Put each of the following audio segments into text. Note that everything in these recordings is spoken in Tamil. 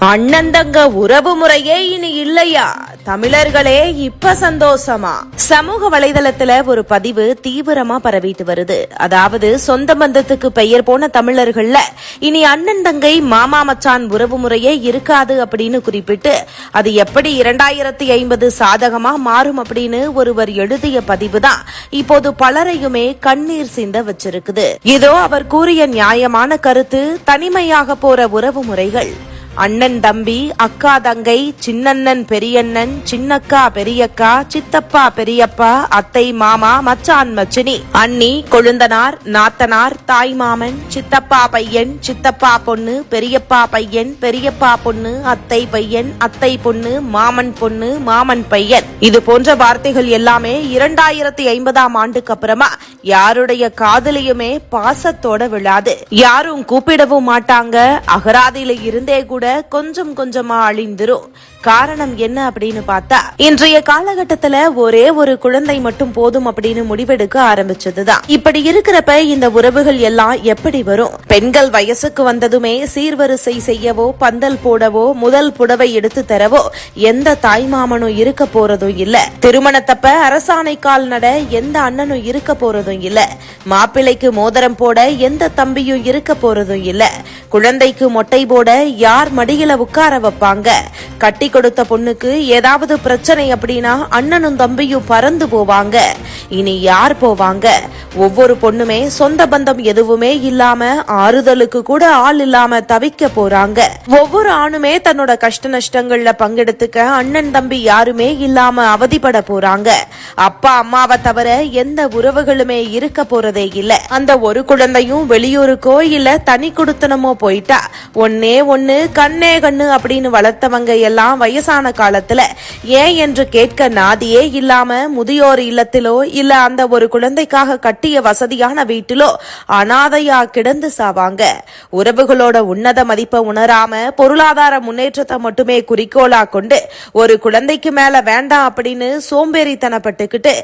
அண்ணன் தங்க உறவு முறையே இனி இல்லையா? தமிழர்களே இப்ப சந்தோஷமா? சமூக வலைதளத்துல ஒரு பதிவு தீவிரமா பரவிட்டு வருது. அதாவது சொந்த பந்தத்துக்கு பெயர் போன தமிழர்கள்ல இனி அண்ணன் தங்கை மாமா மச்சான் உறவு முறையே இருக்காது அப்படின்னு குறிப்பிட்டு அது எப்படி 2050 சாதகமா மாறும் அப்படின்னு ஒருவர் எழுதிய பதிவு தான் இப்போது பலரையுமே கண்ணீர் சிந்த வச்சிருக்குது. இதோ அவர் கூறிய நியாயமான கருத்து. தனிமையாக போற உறவு முறைகள், அண்ணன் தம்பி, அக்கா தங்கை, சின்னண்ணன் பெரியண்ணன், சின்னக்கா பெரியக்கா, சித்தப்பா பெரியப்பா, அத்தை மாமா, மச்சான் மச்சினி, அண்ணி கொழுந்தனார், நாத்தனார், தாய் மாமன், சித்தப்பா பையன், சித்தப்பா பொண்ணு, பெரியப்பா பையன், பெரியப்பா பொண்ணு, அத்தை பையன், அத்தை பொண்ணு, மாமன் பொண்ணு, மாமன் பையன், இது போன்ற வார்த்தைகள் எல்லாமே 2050 ஆண்டுக்கு அப்புறமா யாருடைய காதலையுமே பாசத்தோட விழாது. யாரும் கூப்பிடவும் மாட்டாங்க. அகராதியில இருந்தே கூட கொஞ்சம் கொஞ்சமா அழிந்துரும். காரணம் என்ன அப்படின்னு பார்த்தா, இன்றைய காலகட்டத்துல ஒரே ஒரு குழந்தை மட்டும் போதும் அப்படின்னு முடிவெடுக்க ஆரம்பிச்சதுதான். இப்படி இருக்கிறப்ப இந்த உறவுகள் எல்லாம் எப்படி வரும்? பெண்கள் வயசுக்கு வந்ததுமே சீர்வரிசை செய்யவோ, பந்தல் போடவோ, முதல் புடவை எடுத்து தரவோ எந்த தாய்மாமனும் இருக்க போறதும் இல்ல. திருமணத்தப்ப அரசாணை கால் நட எந்த அண்ணனும் இருக்க போறதும் இல்ல. மாப்பிள்ளைக்கு மோதிரம் போட எந்த தம்பியும் இருக்க போறதும் இல்ல. குழந்தைக்கு மொட்டை போட யார் மடியில உட்கார வைப்பாங்க? கட்டி கொடுத்த பொண்ணுக்கு ஏதாவது பிரச்சனை அப்படின்னா அண்ணனும் தம்பியும் பறந்து போவாங்க. இனி யார் போவாங்க? ஒவ்வொரு பொண்ணுமே சொந்த பந்தம் எதுவுமே இல்லாம, ஆறுதலுக்கு கூட ஆள் இல்லாம தவிக்க போறாங்க. ஒவ்வொரு ஆணுமே தன்னோட கஷ்ட நஷ்டங்கள்ல பங்கெடுத்துக்க அண்ணன் தம்பி யாருமே இல்லாம அவதிப்பட போறாங்க. அப்பா அம்மாவை தவிர எந்த உறவுகளுமே இருக்க போறதே இல்ல. அந்த ஒரு குழந்தையும் வெளியூருக்கோ இல்ல தனி குடுத்தனமோ போயிட்டா ஒன்னே ஒன்னு கண்ணே கண்ணு அப்படின்னு வளர்த்தவங்க எல்லாம் வயசான காலத்துல ஏன் என்று கேட்க நாதியே இல்லாம முதியோர் இல்லத்திலோ இல்ல அந்த ஒரு குழந்தைக்காக கட்டிய வசதியான வீட்டிலோ அனாதையா கிடந்து சாவாங்க. உறவுகளோட உன்னத மதிப்பை உணராம பொருளாதார முன்னேற்றத்தை மட்டுமே குறிக்கோளா கொண்டு ஒரு குழந்தைக்கு மேல வேண்டாம் அப்படின்னு சோம்பேறித்தனப்பட்டுக்கிட்டு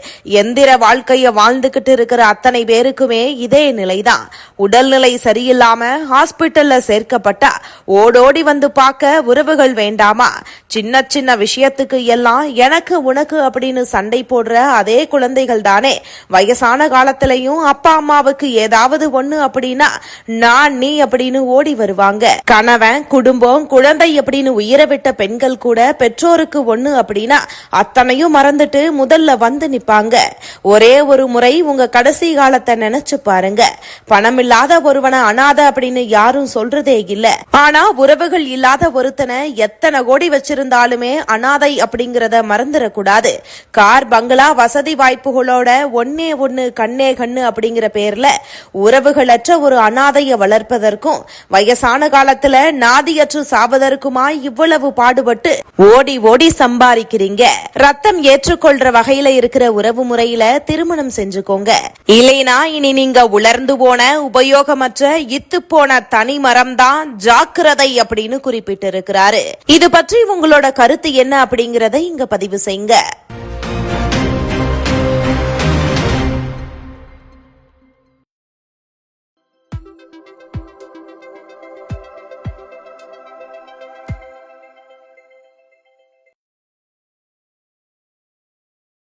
எந்திர வாழ்க்கைய வாழ்ந்துகிட்டு இருக்கிற அத்தனை பேருக்குமே இதே நிலைதான். உடல்நிலை சரியில்லாம ஹாஸ்பிட்டல்ல சேர்க்கப்பட்டா ஓடோடி வந்து பார்க்க உறவுகள் வேண்டாமா? சின்ன சின்ன விஷயத்துக்கு எல்லாம் எனக்கு உனக்கு அப்படின்னு சண்டை போடுற அதே குழந்தைகள் தானே வயசான காலத்திலையும் அப்பா அம்மாவுக்கு ஏதாவது ஒண்ணு அப்படின்னா நான் நீ அப்படின்னு ஓடி வருவாங்க. கணவன், குடும்பம், குழந்தை அப்படின்னு உயிரை விட்ட பெண்கள் கூட பெற்றோருக்கு ஒண்ணு அப்படின்னா அத்தனையும் மறந்துட்டு முதல்ல வந்து நிப்பாங்க. ஒரே ஒரு முறை உங்க கடைசி காலத்தை நினைச்சு பாருங்க. பணம் இல்லாத ஒருவனை அனாத அப்படின்னு யாரும் சொல்றதே இல்ல. ஆனா உறவுகள் இல்லாத ஒருத்தனை எத்தனை கோடி வச்சிருந்தாலுமே அனாதை அப்படிங்கறத மறந்துடக்கூடாது. கார், பங்களா, வசதி வாய்ப்புகளோட ஒன்னே ஒன்னு கண்ணே கண்ணு அப்படிங்கிற பேர்ல உறவுகளற்ற ஒரு அனாதைய வளர்ப்பதற்கும் வயசான காலத்துல நாதியற்று சாவதற்குமா இவ்வளவு பாடுபட்டு ஓடி ஓடி சம்பாதிக்கிறீங்க? ரத்தம் ஏற்றுக்கொள்ற வகையில இருக்கிற உறவு முறையில திருமணம் செஞ்சுக்கோங்க. இல்லைனா இனி நீங்க உலர்ந்து போன உபயோகமற்ற இத்து போன தனி மரம் தான் ஜாக்கிரதை அப்படின்னு குறிப்பிட்டு இருக்கிறாரு. இது பற்றி உங்களோட கருத்து என்ன அப்படிங்கறத இங்க பதிவு செய்யுங்க.